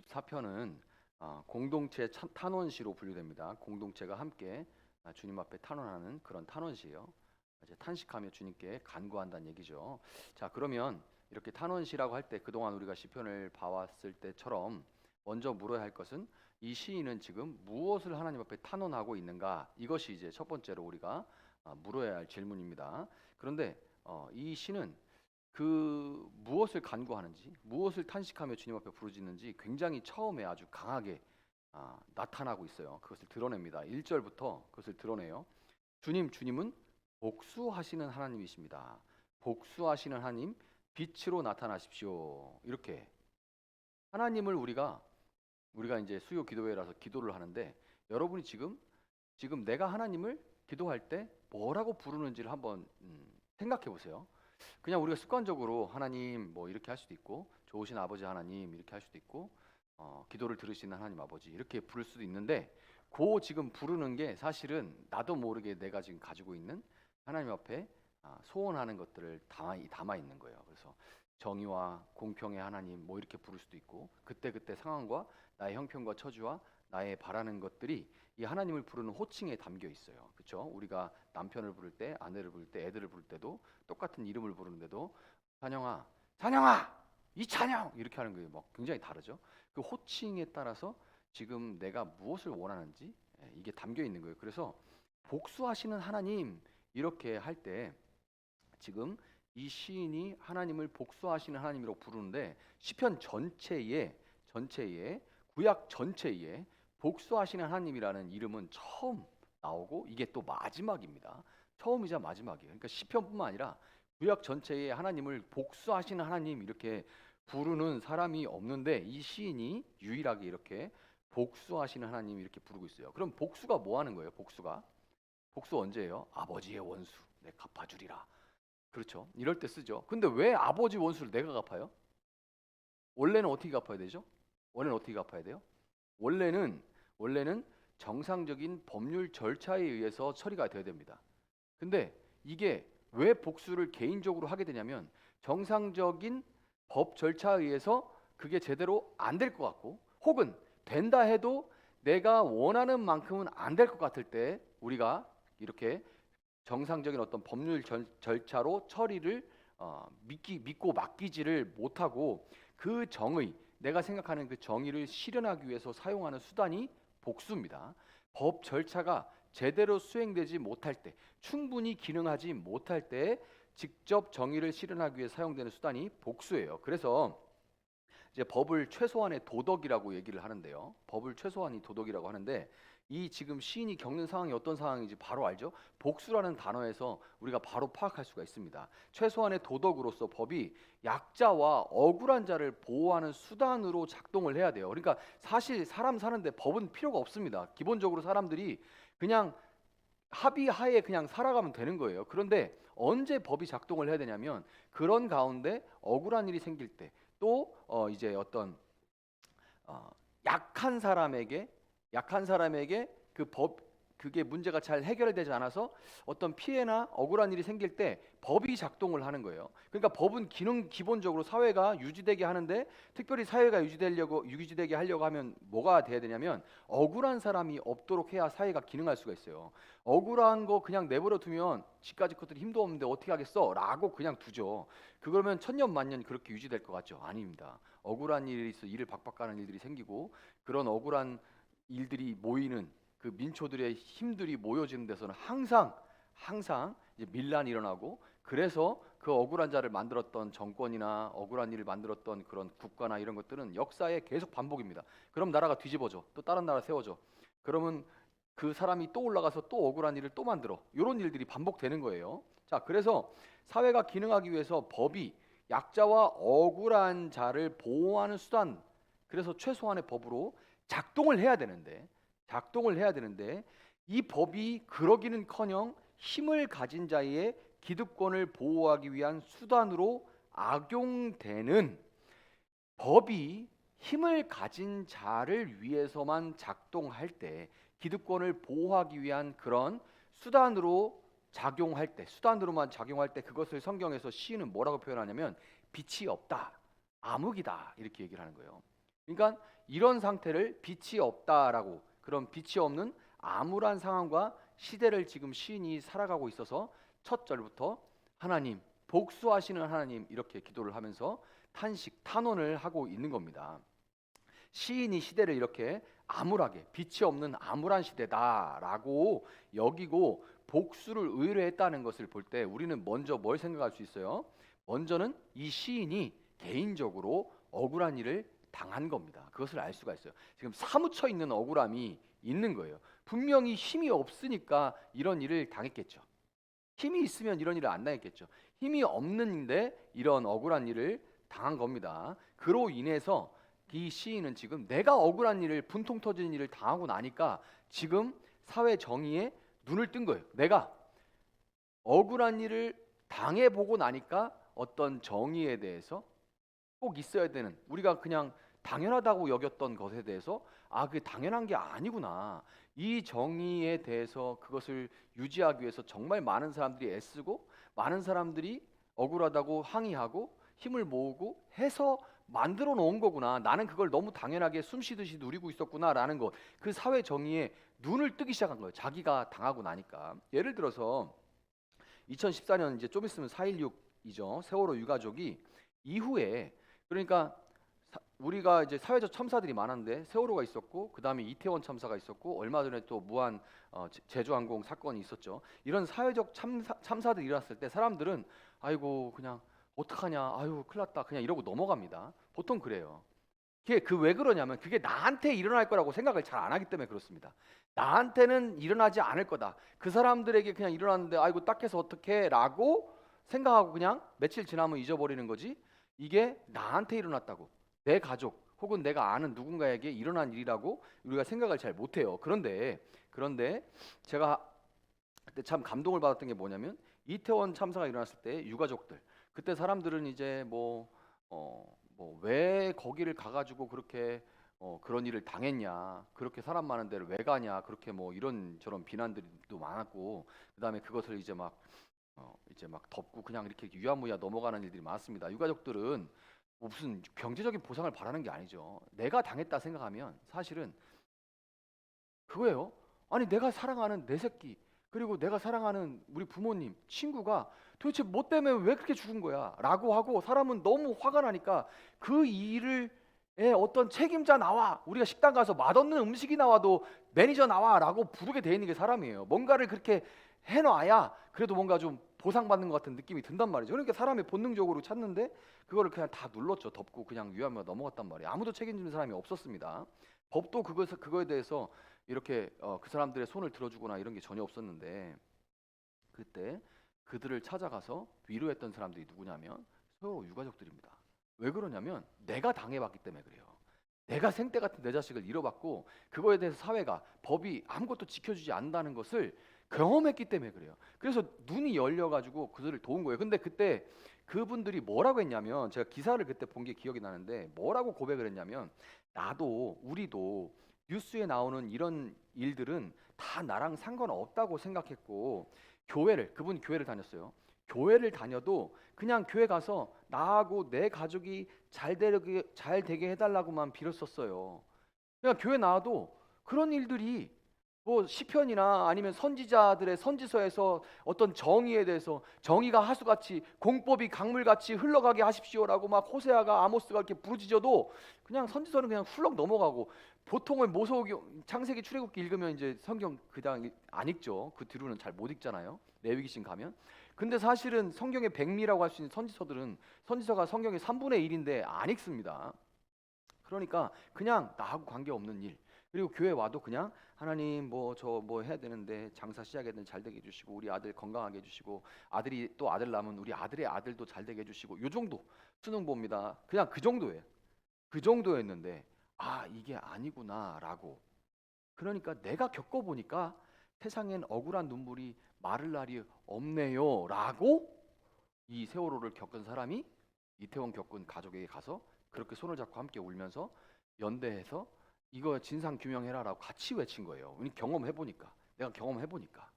94편은 공동체 탄원시로 분류됩니다. 공동체가 함께 주님 앞에 탄원하는 그런 탄원시예요. 이제 탄식하며 주님께 간구한다는 얘기죠. 자, 그러면 이렇게 탄원시라고 할 때 그동안 우리가 시편을 봐왔을 때처럼 먼저 물어야 할 것은 이 시인은 지금 무엇을 하나님 앞에 탄원하고 있는가? 이것이 이제 첫 번째로 우리가 물어야 할 질문입니다. 그런데 이 시는 그 무엇을 간구하는지, 무엇을 탄식하며 주님 앞에 부르짖는지 굉장히 처음에 아주 강하게 나타나고 있어요. 그것을 드러냅니다. 1절부터 그것을 드러내요. 주님은 복수하시는 하나님이십니다. 복수하시는 하나님, 빛으로 나타나십시오. 이렇게 하나님을 우리가 이제 수요 기도회라서 기도를 하는데, 여러분이 지금 내가 하나님을 기도할 때 뭐라고 부르는지를 한번 생각해 보세요. 그냥 우리가 습관적으로 하나님 뭐 이렇게 할 수도 있고, 좋으신 아버지 하나님 이렇게 할 수도 있고, 기도를 들으시는 하나님 아버지 이렇게 부를 수도 있는데, 그 지금 부르는 게 사실은 나도 모르게 내가 지금 가지고 있는 하나님 앞에 소원하는 것들을 담아 있는 거예요. 그래서 정의와 공평의 하나님 뭐 이렇게 부를 수도 있고, 그때 상황과 나의 형편과 처지와 나의 바라는 것들이 이 하나님을 부르는 호칭에 담겨 있어요. 그렇죠? 우리가 남편을 부를 때, 아내를 부를 때, 애들을 부를 때도 똑같은 이름을 부르는데도 찬영아, 이 찬영 이렇게 하는 거예요. 뭐 굉장히 다르죠. 그 호칭에 따라서 지금 내가 무엇을 원하는지 이게 담겨 있는 거예요. 그래서 복수하시는 하나님 이렇게 할 때 지금 이 시인이 하나님을 복수하시는 하나님이라고 부르는데, 시편 전체에 구약 전체에 복수하시는 하나님이라는 이름은 처음 나오고, 이게 또 마지막입니다. 처음이자 마지막이에요. 그러니까 시편뿐만 아니라 구약 전체에 하나님을 복수하시는 하나님 이렇게 부르는 사람이 없는데, 이 시인이 유일하게 이렇게 복수하시는 하나님 이렇게 부르고 있어요. 그럼 복수가 뭐 하는 거예요? 복수 언제예요? 아버지의 원수 내 갚아주리라. 그렇죠. 이럴 때 쓰죠. 근데 왜 아버지 원수를 내가 갚아요? 원래는 어떻게 갚아야 되죠? 원래는 어떻게 갚아야 돼요? 원래는 정상적인 법률 절차에 의해서 처리가 돼야 됩니다. 근데 이게 왜 복수를 개인적으로 하게 되냐면, 정상적인 법 절차에 의해서 그게 제대로 안 될 것 같고, 혹은 된다 해도 내가 원하는 만큼은 안 될 것 같을 때 우리가 이렇게 정상적인 어떤 법률 절차로 처리를 믿고 맡기지를 못하고, 그 정의, 내가 생각하는 그 정의를 실현하기 위해서 사용하는 수단이 복수입니다. 법 절차가 제대로 수행되지 못할 때, 충분히 기능하지 못할 때 직접 정의를 실현하기 위해 사용되는 수단이 복수예요. 그래서 이제 법을 최소한의 도덕이라고 얘기를 하는데요. 법을 최소한이 도덕이라고 하는데, 이 지금 시인이 겪는 상황이 어떤 상황인지 바로 알죠? 복수라는 단어에서 우리가 바로 파악할 수가 있습니다. 최소한의 도덕으로서 법이 약자와 억울한 자를 보호하는 수단으로 작동을 해야 돼요. 그러니까 사실 사람 사는데 법은 필요가 없습니다. 기본적으로 사람들이 그냥 합의하에 그냥 살아가면 되는 거예요. 그런데 언제 법이 작동을 해야 되냐면, 그런 가운데 억울한 일이 생길 때, 또 이제 어떤 어, 약한 사람에게 그게 문제가 잘 해결되지 않아서 어떤 피해나 억울한 일이 생길 때 법이 작동을 하는 거예요. 그러니까 법은 기본적으로 사회가 유지되게 하는데, 특별히 사회가 유지되게 하려고 하면 뭐가 돼야 되냐면, 억울한 사람이 없도록 해야 사회가 기능할 수가 있어요. 억울한 거 그냥 내버려 두면 지까지 것들이 힘도 없는데 어떻게 하겠어? 라고 그냥 두죠. 그러면 천년 만년 그렇게 유지될 것 같죠? 아닙니다. 억울한 일이 있어 일을 박박가는 일들이 생기고, 그런 억울한 일들이 모이는 그 민초들의 힘들이 모여지는 데서는 항상 이제 밀란이 일어나고, 그래서 그 억울한 자를 만들었던 정권이나 억울한 일을 만들었던 그런 국가나 이런 것들은 역사에 계속 반복입니다. 그럼 나라가 뒤집어져, 또 다른 나라 세워져. 그러면 그 사람이 또 올라가서 또 억울한 일을 또 만들어. 이런 일들이 반복되는 거예요. 자, 그래서 사회가 기능하기 위해서 법이 약자와 억울한 자를 보호하는 수단, 그래서 최소한의 법으로 작동을 해야 되는데 이 법이 그러기는커녕 힘을 가진 자의 기득권을 보호하기 위한 수단으로 악용되는, 법이 힘을 가진 자를 위해서만 작동할 때, 기득권을 보호하기 위한 그런 수단으로만 작용할 때 그것을 성경에서 시인은 뭐라고 표현하냐면 빛이 없다, 암흑이다 이렇게 얘기를 하는 거예요. 그러니까 이런 상태를 빛이 없다라고, 그런 빛이 없는 암울한 상황과 시대를 지금 시인이 살아가고 있어서 첫 절부터 하나님, 복수하시는 하나님, 이렇게 기도를 하면서 탄원을 하고 있는 겁니다. 시인이 시대를 이렇게 암울하게, 빛이 없는 암울한 시대다라고 여기고 복수를 의뢰했다는 것을 볼 때 우리는 먼저 뭘 생각할 수 있어요? 먼저는 이 시인이 개인적으로 억울한 일을 당한 겁니다. 그것을 알 수가 있어요. 지금 사무쳐 있는 억울함이 있는 거예요. 분명히 힘이 없으니까 이런 일을 당했겠죠. 힘이 있으면 이런 일을 안 당했겠죠. 힘이 없는데 이런 억울한 일을 당한 겁니다. 그로 인해서 이 시인은 지금 내가 억울한 일을, 분통 터지는 일을 당하고 나니까 지금 사회 정의에 눈을 뜬 거예요. 내가 억울한 일을 당해보고 나니까 어떤 정의에 대해서 꼭 있어야 되는, 우리가 그냥 당연하다고 여겼던 것에 대해서 그게 당연한 게 아니구나. 이 정의에 대해서 그것을 유지하기 위해서 정말 많은 사람들이 애쓰고 많은 사람들이 억울하다고 항의하고 힘을 모으고 해서 만들어 놓은 거구나. 나는 그걸 너무 당연하게 숨쉬듯이 누리고 있었구나라는 것. 그 사회 정의에 눈을 뜨기 시작한 거예요. 자기가 당하고 나니까. 예를 들어서 2014년 이제 좀 있으면 4.16이죠. 세월호 유가족이 이후에, 그러니까 우리가 이제 사회적 참사들이 많았는데 세월호가 있었고, 그 다음에 이태원 참사가 있었고, 얼마 전에 또 무한 제주항공 사건이 있었죠. 이런 사회적 참사들이 일어났을 때 사람들은 아이고 그냥 어떡하냐, 아유 큰일 났다, 그냥 이러고 넘어갑니다. 보통 그래요. 그게 왜 그러냐면 그게 나한테 일어날 거라고 생각을 잘 안 하기 때문에 그렇습니다. 나한테는 일어나지 않을 거다. 그 사람들에게 그냥 일어났는데 아이고 딱해서 어떡해 라고 생각하고 그냥 며칠 지나면 잊어버리는 거지, 이게 나한테 일어났다고, 내 가족 혹은 내가 아는 누군가에게 일어난 일이라고 우리가 생각을 잘 못해요. 그런데 제가 그때 참 감동을 받았던 게 뭐냐면, 이태원 참사가 일어났을 때 유가족들, 그때 사람들은 이제 왜 거기를 가가지고 그렇게 그런 일을 당했냐, 그렇게 사람 많은 데를 왜 가냐, 그렇게 이런 저런 비난들도 많았고, 그다음에 그것을 이제 막 덮고 그냥 이렇게 유야무야 넘어가는 일들이 많았습니다. 유가족들은 무슨 경제적인 보상을 바라는 게 아니죠. 내가 당했다 생각하면 사실은 그거예요. 아니 내가 사랑하는 내 새끼, 그리고 내가 사랑하는 우리 부모님, 친구가 도대체 뭐 때문에 왜 그렇게 죽은 거야? 라고 하고, 사람은 너무 화가 나니까 그 일을 어떤 책임자 나와, 우리가 식당 가서 맛없는 음식이 나와도 매니저 나와 라고 부르게 돼 있는 게 사람이에요. 뭔가를 그렇게 해놔야 그래도 뭔가 좀 보상받는 것 같은 느낌이 든단 말이죠. 그러니까 사람이 본능적으로 찾는데 그거를 그냥 다 눌렀죠. 덮고 그냥 유야무야 넘어갔단 말이에요. 아무도 책임지는 사람이 없었습니다. 법도 그거에 대해서 이렇게 그 사람들의 손을 들어주거나 이런 게 전혀 없었는데, 그때 그들을 찾아가서 위로했던 사람들이 누구냐면 세월호 유가족들입니다. 왜 그러냐면 내가 당해봤기 때문에 그래요. 내가 생때 같은 내 자식을 잃어봤고 그거에 대해서 사회가, 법이 아무것도 지켜주지 않는다는 것을 경험했기 때문에 그래요. 그래서 눈이 열려가지고 그들을 도운 거예요. 근데 그때 그분들이 뭐라고 했냐면, 제가 기사를 그때 본 게 기억이 나는데 뭐라고 고백을 했냐면, 우리도 뉴스에 나오는 이런 일들은 다 나랑 상관없다고 생각했고, 그분 교회를 다녔어요. 교회를 다녀도 그냥 교회 가서 나하고 내 가족이 잘 되게 해달라고만 빌었었어요. 그냥 교회 나와도 그런 일들이 시편이나 아니면 선지자들의 선지서에서 어떤 정의에 대해서, 정의가 하수같이 공법이 강물같이 흘러가게 하십시오라고 막 호세아가 아모스가 이렇게 부르짖어도 그냥 선지서는 그냥 훌렁 넘어가고, 보통은 모세오기, 창세기, 출애굽기 읽으면 이제 성경 그냥 안 읽죠. 그 뒤로는 잘 못 읽잖아요. 레위기신 가면. 근데 사실은 성경의 백미라고 할 수 있는 선지서가 성경의 3분의 1인데 안 읽습니다. 그러니까 그냥 나하고 관계없는 일, 그리고 교회 와도 그냥 하나님 저 해야 되는데 장사 시작했는데 잘 되게 해주시고, 우리 아들 건강하게 해주시고, 아들이 또 아들 낳으면 우리 아들의 아들도 잘 되게 해주시고, 요 정도 수능 봅니다. 그냥 그 정도예요. 그 정도였는데 이게 아니구나라고. 그러니까 내가 겪어보니까 세상엔 억울한 눈물이 마를 날이 없네요라고, 이 세월호를 겪은 사람이 이태원 겪은 가족에게 가서 그렇게 손을 잡고 함께 울면서 연대해서 이거 진상 규명해라라고 같이 외친 거예요. 우리 내가 경험해보니까.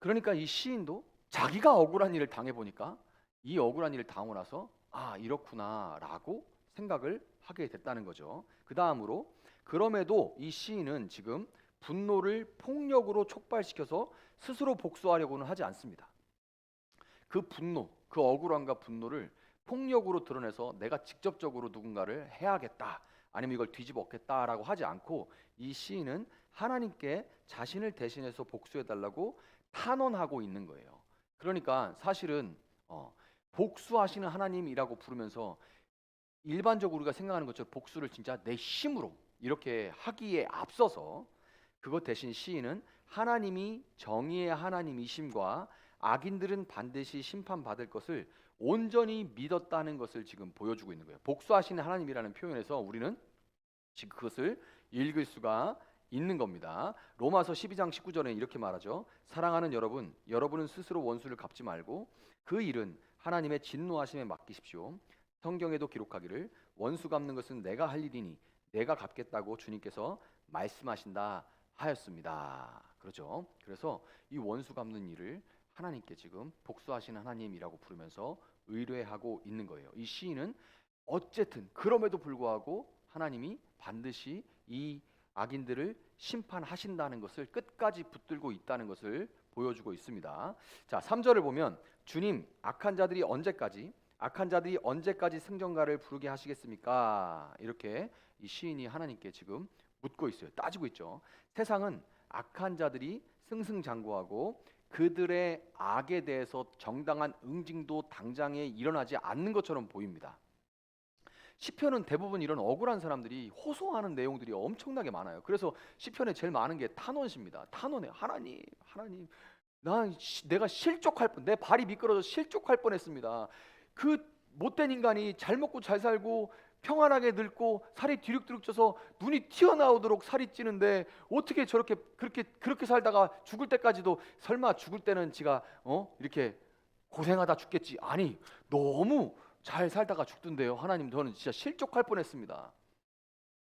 그러니까 이 시인도 자기가 억울한 일을 당해보니까 이 억울한 일을 당하고 나서 이렇구나라고 생각을 하게 됐다는 거죠. 그 다음으로 그럼에도 이 시인은 지금 분노를 폭력으로 촉발시켜서 스스로 복수하려고는 하지 않습니다. 그 분노, 그 억울함과 분노를 폭력으로 드러내서 내가 직접적으로 누군가를 해야겠다, 아니면 이걸 뒤집어엎겠다라고 하지 않고 이 시인은 하나님께 자신을 대신해서 복수해달라고 탄원하고 있는 거예요. 그러니까 사실은 복수하시는 하나님이라고 부르면서 일반적으로 우리가 생각하는 것처럼 복수를 진짜 내 힘으로 이렇게 하기에 앞서서 그것 대신 시인은 하나님이 정의의 하나님이심과 악인들은 반드시 심판받을 것을 온전히 믿었다는 것을 지금 보여주고 있는 거예요. 복수하시는 하나님이라는 표현에서 우리는 지금 그것을 읽을 수가 있는 겁니다. 로마서 12장 19절에 이렇게 말하죠. 사랑하는 여러분, 여러분은 스스로 원수를 갚지 말고 그 일은 하나님의 진노하심에 맡기십시오. 성경에도 기록하기를 원수 갚는 것은 내가 할 일이니 내가 갚겠다고 주님께서 말씀하신다 하였습니다. 그렇죠? 그래서 이 원수 갚는 일을 하나님께 지금 복수하시는 하나님이라고 부르면서 의뢰하고 있는 거예요. 이 시인은 어쨌든 그럼에도 불구하고 하나님이 반드시 이 악인들을 심판하신다는 것을 끝까지 붙들고 있다는 것을 보여주고 있습니다. 자, 3절을 보면 주님, 악한 자들이 언제까지 승전가를 부르게 하시겠습니까? 이렇게 이 시인이 하나님께 지금 묻고 있어요. 따지고 있죠. 세상은 악한 자들이 승승장구하고 그들의 악에 대해서 정당한 응징도 당장에 일어나지 않는 것처럼 보입니다. 시편은 대부분 이런 억울한 사람들이 호소하는 내용들이 엄청나게 많아요. 그래서 시편에 제일 많은 게 탄원시입니다. 탄원해. 하나님, 내가 실족할 뻔, 내 발이 미끄러져 실족할 뻔했습니다. 그 못된 인간이 잘 먹고 잘 살고 평안하게 늙고 살이 뒤룩뒤룩 쪄서 눈이 튀어나오도록 살이 찌는데 어떻게 저렇게 그렇게 살다가 죽을 때까지도 설마 죽을 때는 지가 이렇게 고생하다 죽겠지? 아니, 너무 잘 살다가 죽던데요. 하나님, 저는 진짜 실족할 뻔했습니다.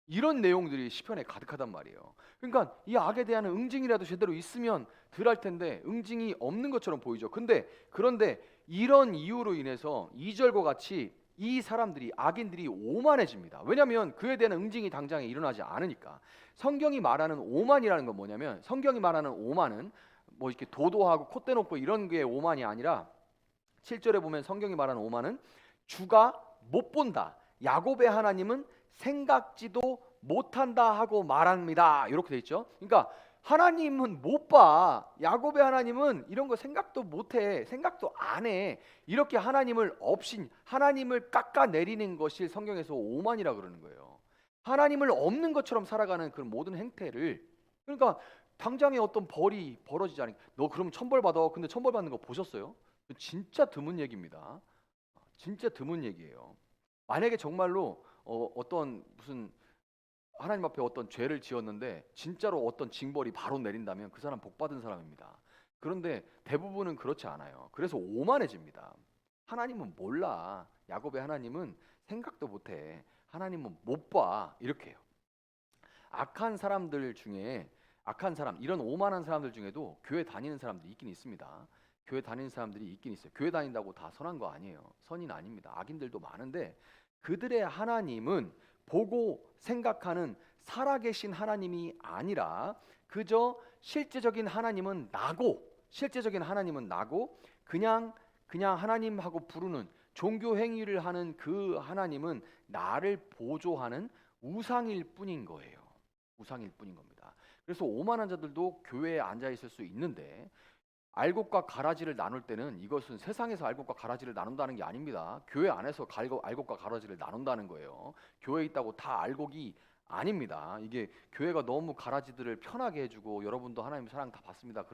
이런 내용들이 시편에 가득하단 말이에요. 그러니까 이 악에 대한 응징이라도 제대로 있으면 덜 할 텐데 응징이 없는 것처럼 보이죠. 그런데 이런 이유로 인해서 2절과 같이 이 사람들이, 악인들이 오만해집니다. 왜냐하면 그에 대한 응징이 당장에 일어나지 않으니까. 성경이 말하는 오만이라는 건 뭐냐면, 성경이 말하는 오만은 뭐 이렇게 도도하고 콧대 높고 이런 게 오만이 아니라 7절에 보면 성경이 말하는 오만은 주가 못 본다, 야곱의 하나님은 생각지도 못한다 하고 말합니다. 이렇게 돼 있죠. 그러니까 하나님은 못 봐, 야곱의 하나님은 이런 거 생각도 못해, 생각도 안 해, 이렇게 하나님을 깎아내리는 것이 성경에서 오만이라 그러는 거예요. 하나님을 없는 것처럼 살아가는 그런 모든 행태를, 그러니까 당장에 어떤 벌이 벌어지지 않으니까 너 그럼 천벌 받아. 근데 천벌 받는 거 보셨어요? 진짜 드문 얘기입니다. 진짜 드문 얘기예요. 만약에 정말로 어떤 무슨 하나님 앞에 어떤 죄를 지었는데 진짜로 어떤 징벌이 바로 내린다면 그 사람 복 받은 사람입니다. 그런데 대부분은 그렇지 않아요. 그래서 오만해집니다. 하나님은 몰라, 야곱의 하나님은 생각도 못해, 하나님은 못 봐, 이렇게 해요. 악한 사람, 이런 오만한 사람들 중에도 교회 다니는 사람들이 있긴 있습니다. 교회 다니는 사람들이 있긴 있어요. 교회 다닌다고 다 선한 거 아니에요. 선인 아닙니다. 악인들도 많은데 그들의 하나님은 보고 생각하는 살아계신 하나님이 아니라 그저 실제적인 하나님은 나고 그냥 하나님하고 부르는 종교 행위를 하는 그 하나님은 나를 보조하는 우상일 뿐인 거예요. 우상일 뿐인 겁니다. 그래서 오만한 자들도 교회에 앉아 있을 수 있는데, 알곡과 가라지를 나눌 때는 이것은 세상에서 알곡과 가라지를 나눈다는 게 아닙니다. 교회 안에서 알곡과 가라지를 나눈다는 거예요. 교회에 있다고 다 알곡이 아닙니다. 이게 교회가 너무 가라지들을 편하게 해주고 여러분도 하나님 사랑 다 받습니다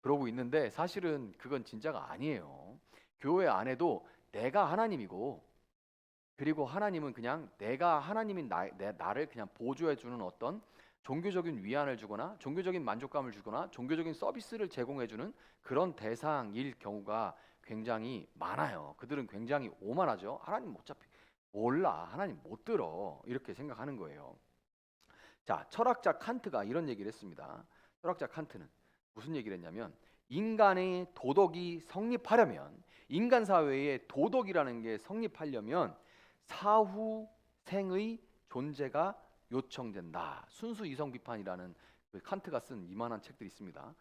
그러고 있는데 사실은 그건 진짜가 아니에요. 교회 안에도 내가 하나님이고, 그리고 하나님은 그냥 내가 하나님인 나를 그냥 보조해주는 어떤 종교적인 위안을 주거나 종교적인 만족감을 주거나 종교적인 서비스를 제공해주는 그런 대상일 경우가 굉장히 많아요. 그들은 굉장히 오만하죠. 하나님 어차피 몰라, 하나님 못 들어, 이렇게 생각하는 거예요. 자, 철학자 칸트가 이런 얘기를 했습니다. 철학자 칸트는 무슨 얘기를 했냐면, 인간의 도덕이 성립하려면, 인간 사회에 도덕이라는 게 성립하려면 생의 존재가 요청된다. 순수 이성 비판이라는 그 칸트가 쓴 이만한 책들이 있습니다.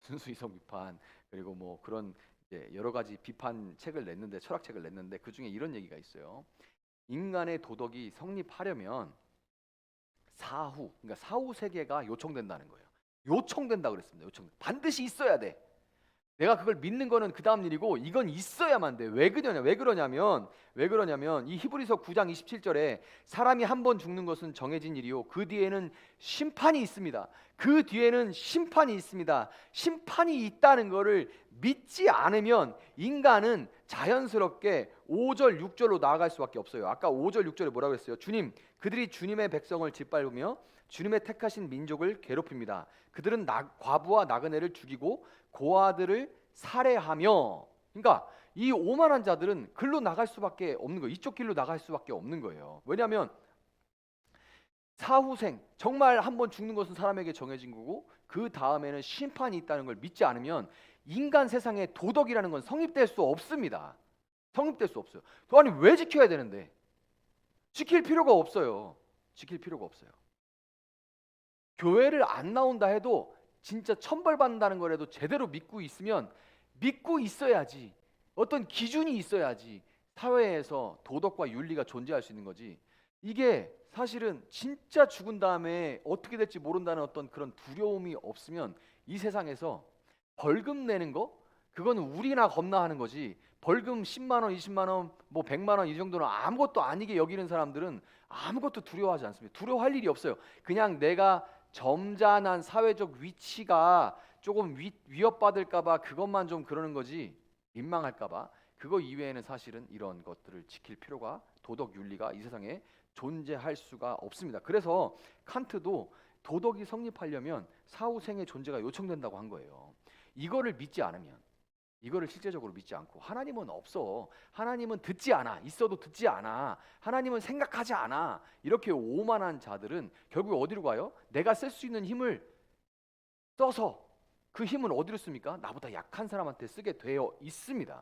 순수 이성 비판, 그리고 뭐 그런 이제 여러 가지 비판 책을 냈는데, 철학책을 냈는데, 그 중에 이런 얘기가 있어요. 인간의 도덕이 성립하려면 그러니까 사후 세계가 요청된다는 거예요. 요청된다 그랬습니다. 반드시 있어야 돼. 내가 그걸 믿는 거는 그 다음 일이고, 이건 있어야만 돼. 왜 그러냐면 이 히브리서 9장 27절에 사람이 한 번 죽는 것은 정해진 일이요, 그 뒤에는 심판이 있습니다. 심판이 있다는 거를 믿지 않으면 인간은 자연스럽게 5절 6절로 나아갈 수밖에 없어요. 아까 5절 6절에 뭐라고 했어요? 그들이 주님의 백성을 짓밟으며 주님의 택하신 민족을 괴롭힙니다. 그들은 과부와 나그네를 죽이고 고아들을 살해하며. 그러니까 이 오만한 자들은 글로 나갈 수밖에 없는 거예요. 이쪽 길로 나갈 수밖에 없는 거예요. 왜냐하면 사후생, 정말 한번 죽는 것은 사람에게 정해진 거고, 그 다음에는 심판이 있다는 걸 믿지 않으면 인간 세상에 도덕이라는 건 성립될 수 없습니다. 성립될 수 없어요. 아니 왜 지켜야 되는데? 지킬 필요가 없어요. 교회를 안 나온다 해도 진짜 천벌받는다는 거라도 제대로 믿고 있어야지. 어떤 기준이 있어야지 사회에서 도덕과 윤리가 존재할 수 있는 거지. 이게 사실은 진짜 죽은 다음에 어떻게 될지 모른다는 어떤 그런 두려움이 없으면 이 세상에서 벌금 내는 거, 그거는 우리나 겁나하는 거지. 벌금 10만 원, 20만 원, 뭐 100만 원 이 정도는 아무것도 아니게 여기는 사람들은 아무것도 두려워하지 않습니다. 두려워할 일이 없어요. 그냥 내가 점잖은 사회적 위치가 조금 위협받을까봐 그것만 좀 그러는 거지, 민망할까봐. 그거 이외에는 사실은 이런 것들을 지킬 필요가, 도덕 윤리가 이 세상에 존재할 수가 없습니다. 그래서 칸트도 도덕이 성립하려면 사후생의 존재가 요청된다고 한 거예요. 이거를 실제적으로 믿지 않고, 하나님은 없어, 하나님은 듣지 않아, 있어도 듣지 않아, 하나님은 생각하지 않아, 이렇게 오만한 자들은 결국 어디로 가요? 내가 쓸 수 있는 힘을 써서, 그 힘은 어디로 씁니까? 나보다 약한 사람한테 쓰게 되어 있어요.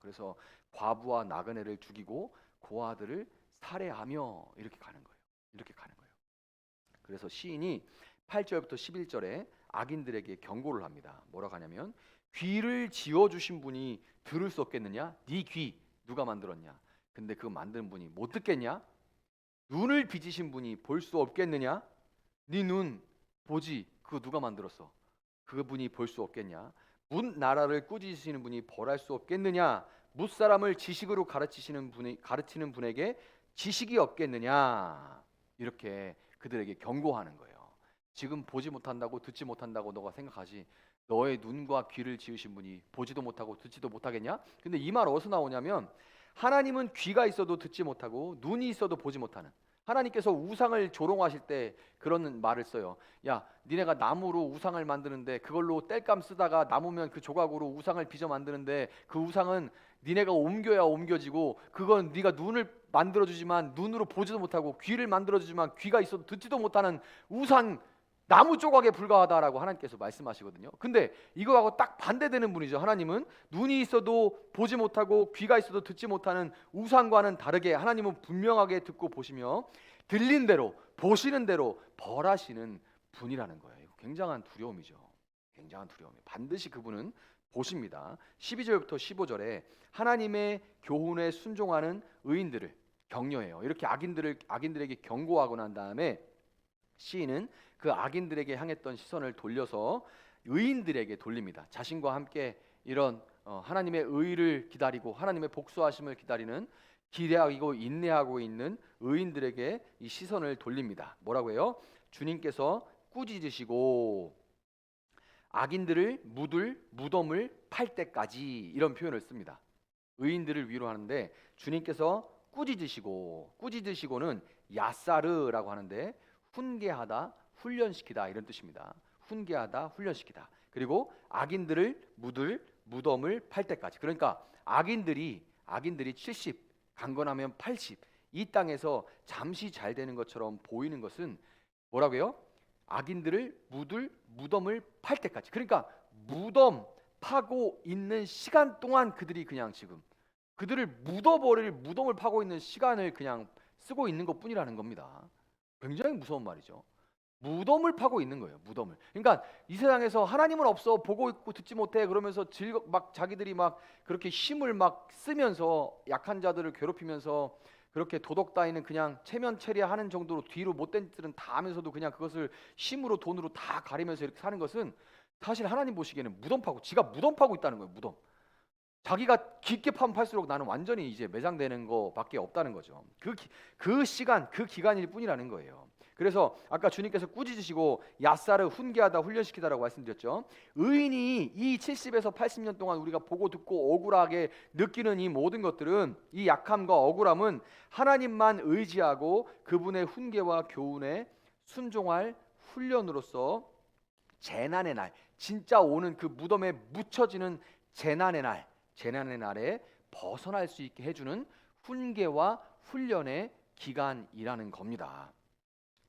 그래서 과부와 나그네를 죽이고 고아들을 살해하며 이렇게 가는 거예요. 그래서 시인이 8절부터 11절에 악인들에게 경고를 합니다. 뭐라고 하냐면, 귀를 지어주신 분이 들을 수 없겠느냐? 네 귀 누가 만들었냐? 근데 그거 만든 분이 못 듣겠냐? 눈을 빚으신 분이 볼 수 없겠느냐? 네 눈 보지, 그거 누가 만들었어? 그분이 볼 수 없겠냐? 문 나라를 꾸짖으시는 분이 벌할 수 없겠느냐? 뭇사람을 지식으로 가르치는 분에게 지식이 없겠느냐? 이렇게 그들에게 경고하는 거예요. 지금 보지 못한다고, 듣지 못한다고 너가 생각하지, 너의 눈과 귀를 지으신 분이 보지도 못하고 듣지도 못하겠냐? 근데 이 말 어디서 나오냐면, 하나님은 귀가 있어도 듣지 못하고 눈이 있어도 보지 못하는, 하나님께서 우상을 조롱하실 때 그런 말을 써요. 야, 니네가 나무로 우상을 만드는데, 그걸로 땔감 쓰다가 남으면 그 조각으로 우상을 빚어 만드는데, 그 우상은 니네가 옮겨야 옮겨지고, 그건 네가 눈을 만들어주지만 눈으로 보지도 못하고, 귀를 만들어주지만 귀가 있어도 듣지도 못하는 우상, 나무 조각에 불과하다라고 하나님께서 말씀하시거든요. 근데 이거하고 딱 반대되는 분이죠. 하나님은 눈이 있어도 보지 못하고 귀가 있어도 듣지 못하는 우상과는 다르게, 하나님은 분명하게 듣고 보시며 들린 대로 보시는 대로 벌하시는 분이라는 거예요. 굉장한 두려움이죠. 반드시 그분은 보십니다. 12절부터 15절에 하나님의 교훈에 순종하는 의인들을 격려해요. 이렇게 악인들에게 경고하고 난 다음에 시인은 그 악인들에게 향했던 시선을 돌려서 의인들에게 돌립니다. 자신과 함께 이런 하나님의 의를 기다리고 하나님의 복수하심을 기대하고 인내하고 있는 의인들에게 이 시선을 돌립니다. 뭐라고 해요? 주님께서 꾸짖으시고 악인들을 무덤을 팔 때까지, 이런 표현을 씁니다. 의인들을 위로하는데 주님께서 꾸짖으시고는 야사르라고 하는데, 훈계하다, 훈련시키다, 이런 뜻입니다. 훈계하다, 훈련시키다. 그리고 악인들을 무덤을 팔 때까지. 그러니까 악인들이 70, 강건하면 80, 이 땅에서 잠시 잘 되는 것처럼 보이는 것은 뭐라고요? 악인들을 무덤을 팔 때까지. 그러니까 무덤 파고 있는 시간 동안 그들이 그냥 지금 그들을 묻어버릴 무덤을 파고 있는 시간을 그냥 쓰고 있는 것뿐이라는 겁니다. 굉장히 무서운 말이죠. 무덤을 파고 있는 거예요. 무덤을. 그러니까 이 세상에서 하나님은 없어, 보고 있고 듣지 못해 그러면서 막 자기들이 막 그렇게 힘을 막 쓰면서 약한 자들을 괴롭히면서 그렇게 도덕 따위는 그냥 체면체리하는 정도로 뒤로 못된 짓들은 다 하면서도 그냥 그것을 힘으로 돈으로 다 가리면서 이렇게 사는 것은 사실 하나님 보시기에는 무덤 파고, 지가 무덤 파고 있다는 거예요. 무덤. 자기가 깊게 파면 팔수록 나는 완전히 이제 매장되는 거밖에 없다는 거죠. 그 시간, 그 기간일 뿐이라는 거예요. 그래서 아까 주님께서 꾸짖으시고 야사를 훈계하다 훈련시키다라고 말씀드렸죠. 의인이 이 70에서 80년 동안 우리가 보고 듣고 억울하게 느끼는 이 모든 것들은, 이 약함과 억울함은 하나님만 의지하고 그분의 훈계와 교훈에 순종할 훈련으로서 재난의 날, 진짜 오는 그 무덤에 묻혀지는 재난의 날에 벗어날 수 있게 해주는 훈계와 훈련의 기간이라는 겁니다.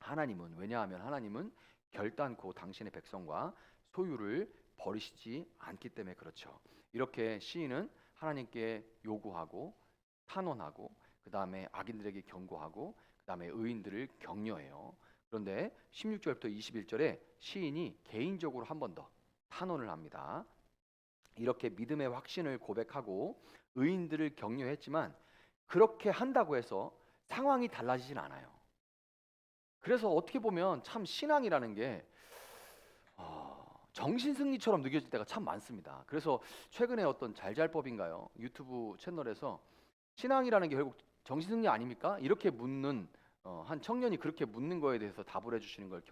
하나님은, 왜냐하면 하나님은 결단코 당신의 백성과 소유를 버리시지 않기 때문에 그렇죠. 이렇게 시인은 하나님께 요구하고 탄원하고 그 다음에 악인들에게 경고하고 그 다음에 의인들을 격려해요. 그런데 16절부터 21절에 시인이 개인적으로 한 번 더 탄원을 합니다. 이렇게 믿음의 확신을 고백하고 의인들을 격려했지만 그렇게 한다고 해서 상황이 달라지진 않아요. 그래서 어떻게 보면 참 신앙이라는 게 정신승리처럼 느껴질 때가 참 많습니다. 그래서 최근에 어떤 잘잘법인가요? 유튜브 채널에서 신앙이라는 게 결국 정신승리 아닙니까? 이렇게 묻는 한 청년이 그렇게 묻는 거에 대해서 답을 해주시는 걸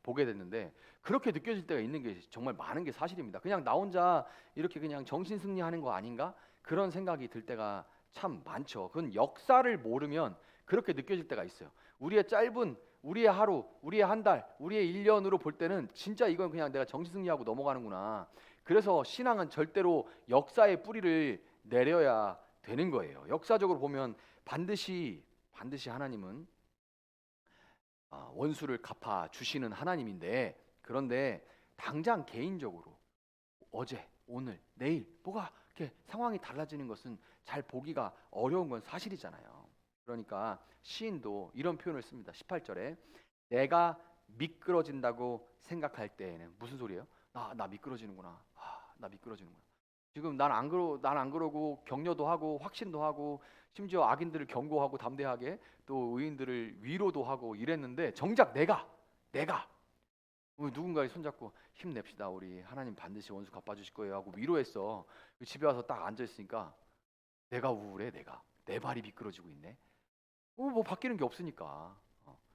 보게 됐는데, 그렇게 느껴질 때가 있는 게 정말 많은 게 사실입니다. 그냥 나 혼자 이렇게 그냥 정신승리하는 거 아닌가? 그런 생각이 들 때가 참 많죠. 그건 역사를 모르면 그렇게 느껴질 때가 있어요. 우리의 짧은 우리의 하루, 우리의 한 달, 우리의 1년으로 볼 때는 진짜 이건 그냥 내가 정신승리하고 넘어가는구나. 그래서 신앙은 절대로 역사의 뿌리를 내려야 되는 거예요. 역사적으로 보면 반드시 하나님은 원수를 갚아 주시는 하나님인데, 그런데 당장 개인적으로 어제, 오늘, 내일 뭐가 이렇게 상황이 달라지는 것은 잘 보기가 어려운 건 사실이잖아요. 그러니까 시인도 이런 표현을 씁니다. 18절에 내가 미끄러진다고 생각할 때에는, 무슨 소리예요? 나 미끄러지는구나. 나 미끄러지는구나. 지금 난 안 그러고 격려도 하고 확신도 하고 심지어 악인들을 경고하고 담대하게 또 의인들을 위로도 하고 이랬는데, 정작 내가 누군가의 손잡고 힘냅시다, 우리 하나님 반드시 원수 갚아주실 거예요 하고 위로했어. 집에 와서 딱 앉아있으니까 내가 우울해. 내 발이 미끄러지고 있네. 뭐 바뀌는 게 없으니까.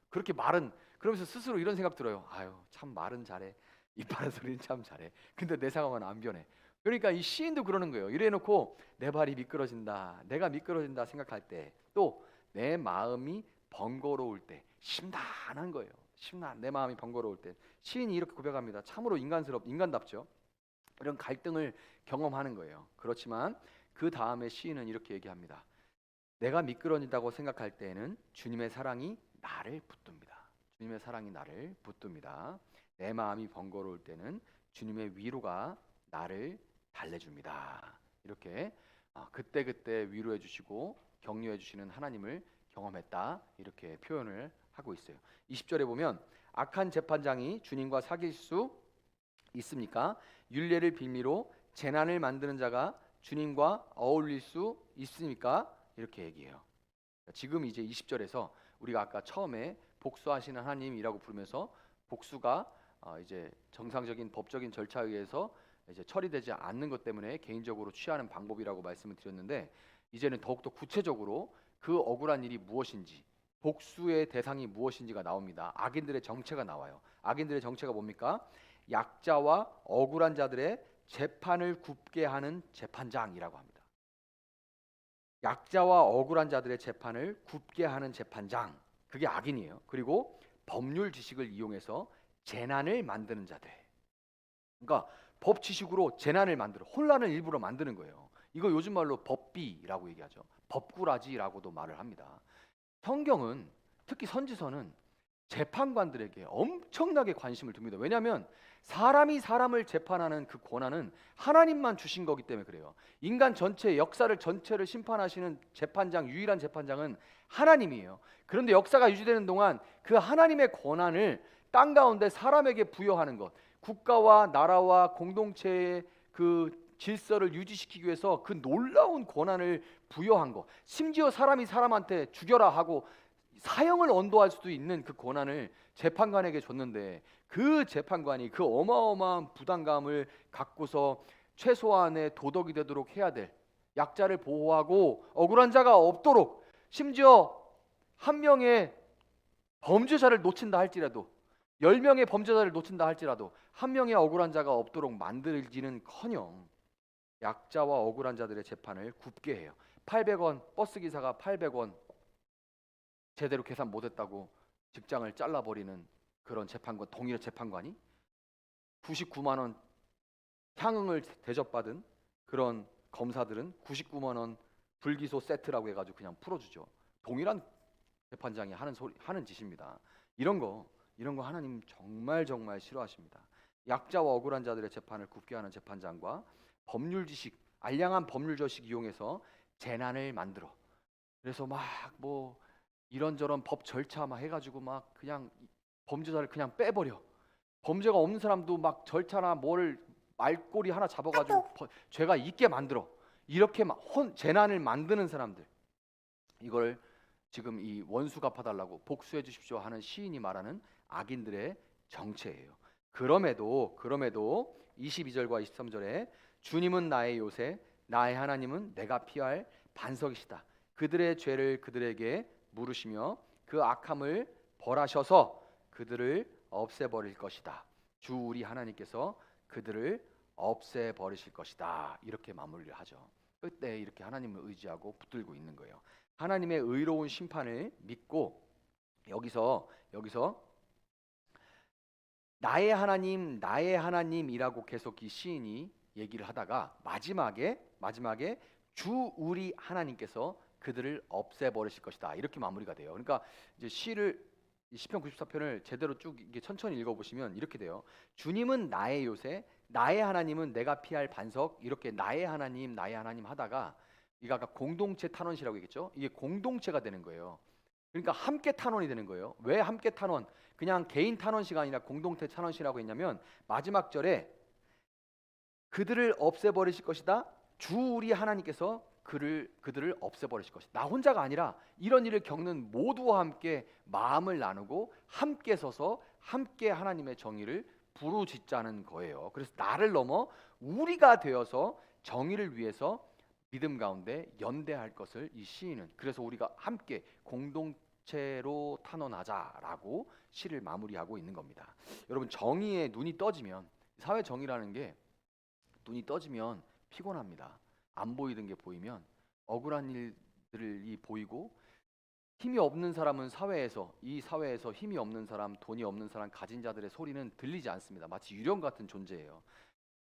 그렇게 말은, 그러면서 스스로 이런 생각 들어요. 아유, 참 말은 잘해, 입 바른 소리는 참 잘해. 근데 내 상황은 안 변해. 그러니까 이 시인도 그러는 거예요. 이래놓고 내 발이 미끄러진다, 내가 미끄러진다 생각할 때, 또 내 마음이 번거로울 때, 심란한 거예요. 내 마음이 번거로울 때 시인이 이렇게 고백합니다. 참으로 인간답죠. 이런 갈등을 경험하는 거예요. 그렇지만 그 다음에 시인은 이렇게 얘기합니다. 내가 미끄러진다고 생각할 때에는 주님의 사랑이 나를 붙듭니다. 주님의 사랑이 나를 붙듭니다. 내 마음이 번거로울 때는 주님의 위로가 나를 달래줍니다. 이렇게 그때그때 위로해 주시고 격려해 주시는 하나님을 경험했다, 이렇게 표현을 하고 있어요. 20절에 보면 악한 재판장이 주님과 사귈 수 있습니까? 율례를 빌미로 재난을 만드는 자가 주님과 어울릴 수 있습니까? 이렇게 얘기해요. 지금 이제 20절에서 우리가 아까 처음에 복수하시는 하나님이라고 부르면서 복수가 이제 정상적인 법적인 절차에 의해서 이제 처리되지 않는 것 때문에 개인적으로 취하는 방법이라고 말씀을 드렸는데, 이제는 더욱더 구체적으로 그 억울한 일이 무엇인지, 복수의 대상이 무엇인지가 나옵니다. 악인들의 정체가 나와요. 악인들의 정체가 뭡니까? 약자와 억울한 자들의 재판을 굽게 하는 재판장이라고 합니다. 약자와 억울한 자들의 재판을 굽게 하는 재판장, 그게 악인이에요. 그리고 법률 지식을 이용해서 재난을 만드는 자들, 그러니까 법 지식으로 재난을 만들어, 혼란을 일부러 만드는 거예요. 이거 요즘 말로 법비라고 얘기하죠. 법꾸라지라고도 말을 합니다. 성경은, 특히 선지서는 재판관들에게 엄청나게 관심을 둡니다. 왜냐하면 사람이 사람을 재판하는 그 권한은 하나님만 주신 거기 때문에 그래요. 인간 전체 역사를 전체를 심판하시는 재판장, 유일한 재판장은 하나님이에요. 그런데 역사가 유지되는 동안 그 하나님의 권한을 땅 가운데 사람에게 부여하는 것, 국가와 나라와 공동체의 그 질서를 유지시키기 위해서 그 놀라운 권한을 부여한 것, 심지어 사람이 사람한테 죽여라 하고 사형을 언도할 수도 있는 그 권한을 재판관에게 줬는데, 그 재판관이 그 어마어마한 부담감을 갖고서 최소한의 도덕이 되도록 해야 될, 약자를 보호하고 억울한 자가 없도록, 심지어 한 명의 범죄자를 놓친다 할지라도, 10명의 범죄자를 놓친다 할지라도 한 명의 억울한 자가 없도록 만들지는커녕 약자와 억울한 자들의 재판을 굽게 해요. 800원, 버스 기사가 800원 제대로 계산 못했다고 직장을 잘라버리는 그런 재판관, 동일한 재판관이 99만 원 향응을 대접받은 그런 검사들은 99만 원 불기소 세트라고 해가지고 그냥 풀어주죠. 동일한 재판장이 하는 짓입니다. 이런 거 하나님 정말 정말 싫어하십니다. 약자와 억울한 자들의 재판을 굽게 하는 재판장과 법률 지식, 알량한 법률 지식 이용해서 재난을 만들어, 그래서 막 뭐 이런저런 법 절차 막 해가지고 막 그냥 범죄자를 그냥 빼버려. 범죄가 없는 사람도 막 절차나 뭐를 말꼬리 하나 잡아가지고 죄가 있게 만들어. 이렇게 막 재난을 만드는 사람들, 이걸 지금 이 원수 갚아달라고 복수해 주십시오 하는 시인이 말하는 악인들의 정체예요. 그럼에도 22절과 23절에 주님은 나의 요새, 나의 하나님은 내가 피할 반석이시다. 그들의 죄를 그들에게 물으시며 그 악함을 벌하셔서 그들을 없애버릴 것이다. 주 우리 하나님께서 그들을 없애버리실 것이다. 이렇게 마무리를 하죠. 그때 이렇게 하나님을 의지하고 붙들고 있는 거예요. 하나님의 의로운 심판을 믿고 여기서 나의 하나님, 나의 하나님이라고 계속 이 시인이 얘기를 하다가 마지막에 주 우리 하나님께서 그들을 없애버리실 것이다. 이렇게 마무리가 돼요. 그러니까 이제 시편 94편을 제대로 쭉 이게 천천히 읽어보시면 이렇게 돼요. 주님은 나의 요새, 나의 하나님은 내가 피할 반석. 이렇게 나의 하나님 하다가 이게 아까 공동체 탄원시라고 했겠죠. 이게 공동체가 되는 거예요. 그러니까 함께 탄원이 되는 거예요. 왜 함께 탄원? 그냥 개인 탄원시가 아니라 공동체 탄원시라고 했냐면 마지막 절에 그들을 없애버리실 것이다. 주 우리 하나님께서 그들을 없애버리실 것이다. 나 혼자가 아니라 이런 일을 겪는 모두와 함께 마음을 나누고 함께 서서 함께 하나님의 정의를 부르짖자는 거예요. 그래서 나를 넘어 우리가 되어서 정의를 위해서 믿음 가운데 연대할 것을 이 시인은, 그래서 우리가 함께 공동체로 탄원하자라고 시를 마무리하고 있는 겁니다. 여러분, 정의에 눈이 떠지면, 사회 정의라는 게 눈이 떠지면 피곤합니다. 안 보이던 게 보이면, 억울한 일들이 보이고, 힘이 없는 사람은 이 사회에서 힘이 없는 사람, 돈이 없는 사람, 가진 자들의 소리는 들리지 않습니다. 마치 유령 같은 존재예요.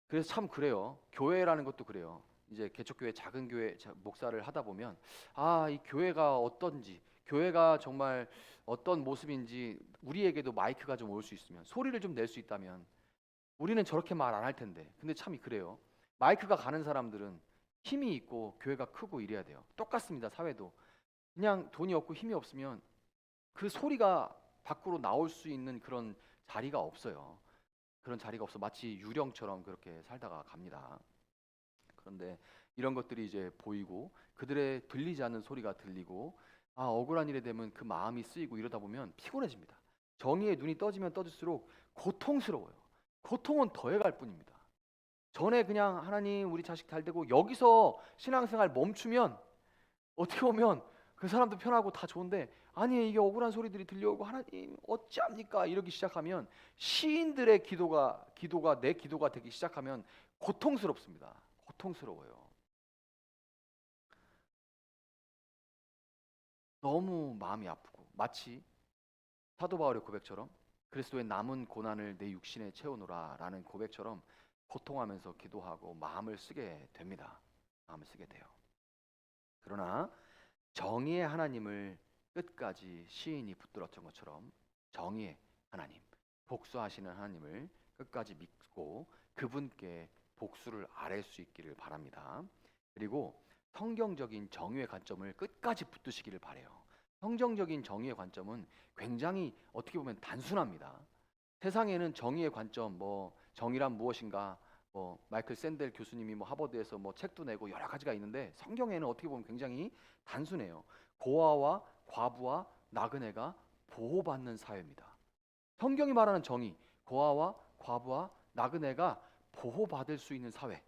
그래서 참 그래요. 교회라는 것도 그래요. 이제 개척교회, 작은 교회 목사를 하다 보면 이 교회가 어떤지, 교회가 정말 어떤 모습인지 우리에게도 마이크가 좀 올 수 있으면, 소리를 좀 낼 수 있다면 우리는 저렇게 말 안 할 텐데. 근데 참 그래요. 마이크가 가는 사람들은 힘이 있고 교회가 크고 이래야 돼요. 똑같습니다. 사회도 그냥 돈이 없고 힘이 없으면 그 소리가 밖으로 나올 수 있는 그런 자리가 없어요. 그런 자리가 없어. 마치 유령처럼 그렇게 살다가 갑니다. 그런데 이런 것들이 이제 보이고 그들의 들리지 않는 소리가 들리고, 억울한 일에 되면 그 마음이 쓰이고 이러다 보면 피곤해집니다. 정의의 눈이 떠지면 떠질수록 고통스러워요. 고통은 더해갈 뿐입니다. 전에 그냥 하나님 우리 자식 잘 되고 여기서 신앙생활 멈추면 어떻게 보면 그 사람도 편하고 다 좋은데, 아니 이게 억울한 소리들이 들려오고 하나님 어찌합니까 이러기 시작하면, 시인들의 기도가 내 기도가 되기 시작하면 고통스럽습니다. 고통스러워요. 너무 마음이 아프고, 마치 사도 바울의 고백처럼 그리스도의 남은 고난을 내 육신에 채우노라라는 고백처럼 고통하면서 기도하고 마음을 쓰게 됩니다. 마음을 쓰게 돼요. 그러나 정의의 하나님을 끝까지 시인이 붙들었던 것처럼 정의의 하나님, 복수하시는 하나님을 끝까지 믿고 그분께 복수를 아뢰 수 있기를 바랍니다. 그리고 성경적인 정의의 관점을 끝까지 붙드시기를 바래요. 성경적인 정의의 관점은 굉장히 어떻게 보면 단순합니다. 세상에는 정의의 관점, 뭐 정의란 무엇인가, 뭐 마이클 샌델 교수님이 뭐 하버드에서 뭐 책도 내고 여러 가지가 있는데 성경에는 어떻게 보면 굉장히 단순해요. 고아와 과부와 나그네가 보호받는 사회입니다. 성경이 말하는 정의, 고아와 과부와 나그네가 보호받을 수 있는 사회.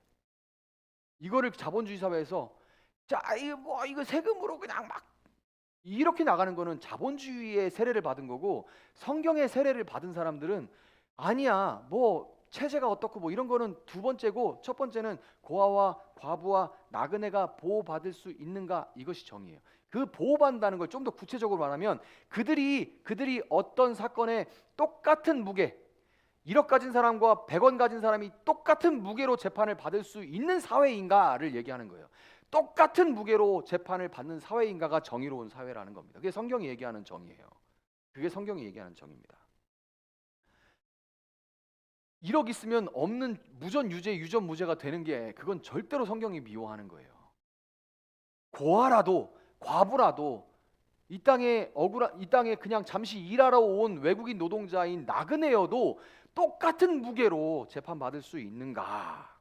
이거를 자본주의 사회에서 자, 이거 세금으로 그냥 막 이렇게 나가는 거는 자본주의의 세례를 받은 거고, 성경의 세례를 받은 사람들은 아니야, 뭐 체제가 어떻고 뭐 이런 거는 두 번째고, 첫 번째는 고아와 과부와 나그네가 보호받을 수 있는가, 이것이 정의예요. 그 보호받는다는 걸 좀 더 구체적으로 말하면 그들이 어떤 사건에 똑같은 무게, 1억 가진 사람과 100원 가진 사람이 똑같은 무게로 재판을 받을 수 있는 사회인가를 얘기하는 거예요. 똑같은 무게로 재판을 받는 사회인가가 정의로운 사회라는 겁니다. 그게 성경이 얘기하는 정의예요. 그게 성경이 얘기하는 정의입니다. 1억 있으면 없는 무전 유죄, 유전 무죄가 되는 게, 그건 절대로 성경이 미워하는 거예요. 고아라도 과부라도 이 땅에 그냥 잠시 일하러 온 외국인 노동자인 나그네여도 똑같은 무게로 재판받을 수 있는가?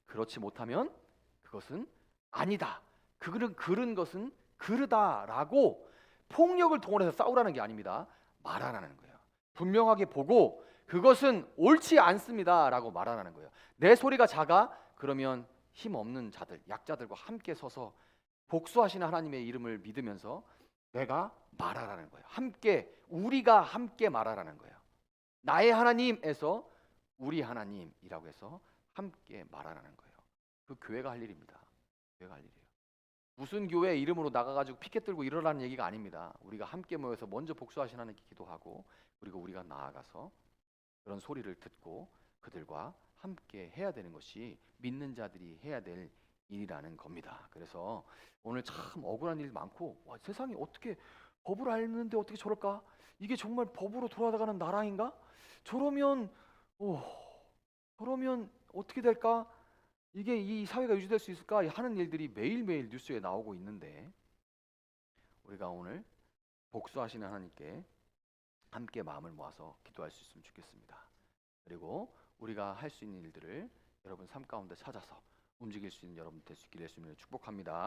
그렇지 못하면 그것은 아니다. 그른 것은 그르다라고 폭력을 동원해서 싸우라는 게 아닙니다. 말하라는 거예요. 분명하게 보고 그것은 옳지 않습니다라고 말하라는 거예요. 내 소리가 작아? 그러면 힘 없는 자들, 약자들과 함께 서서 복수하시는 하나님의 이름을 믿으면서 내가 말하라는 거예요. 우리가 함께 말하라는 거예요. 나의 하나님에서 우리 하나님이라고 해서 함께 말하라는 거예요. 그 교회가 할 일입니다. 교회가 할 일이에요. 무슨 교회 이름으로 나가가지고 피켓 들고 이러라는 얘기가 아닙니다. 우리가 함께 모여서 먼저 복수하시는 하나님께 기도하고, 그리고 우리가 나아가서 그런 소리를 듣고 그들과 함께 해야 되는 것이 믿는 자들이 해야 될 일이라는 겁니다. 그래서 오늘 참 억울한 일이 많고, 와, 세상이 어떻게 법을 알는데 어떻게 저럴까? 이게 정말 법으로 돌아가는 나라인가? 저러면 어떻게 될까? 이게 이 사회가 유지될 수 있을까? 하는 일들이 매일매일 뉴스에 나오고 있는데, 우리가 오늘 복수하시는 하나님께 함께 마음을 모아서 기도할 수 있으면 좋겠습니다. 그리고 우리가 할 수 있는 일들을 여러분 삶 가운데 찾아서 움직일 수 있는 여러분 될 수 있기를 예수님으로 축복합니다.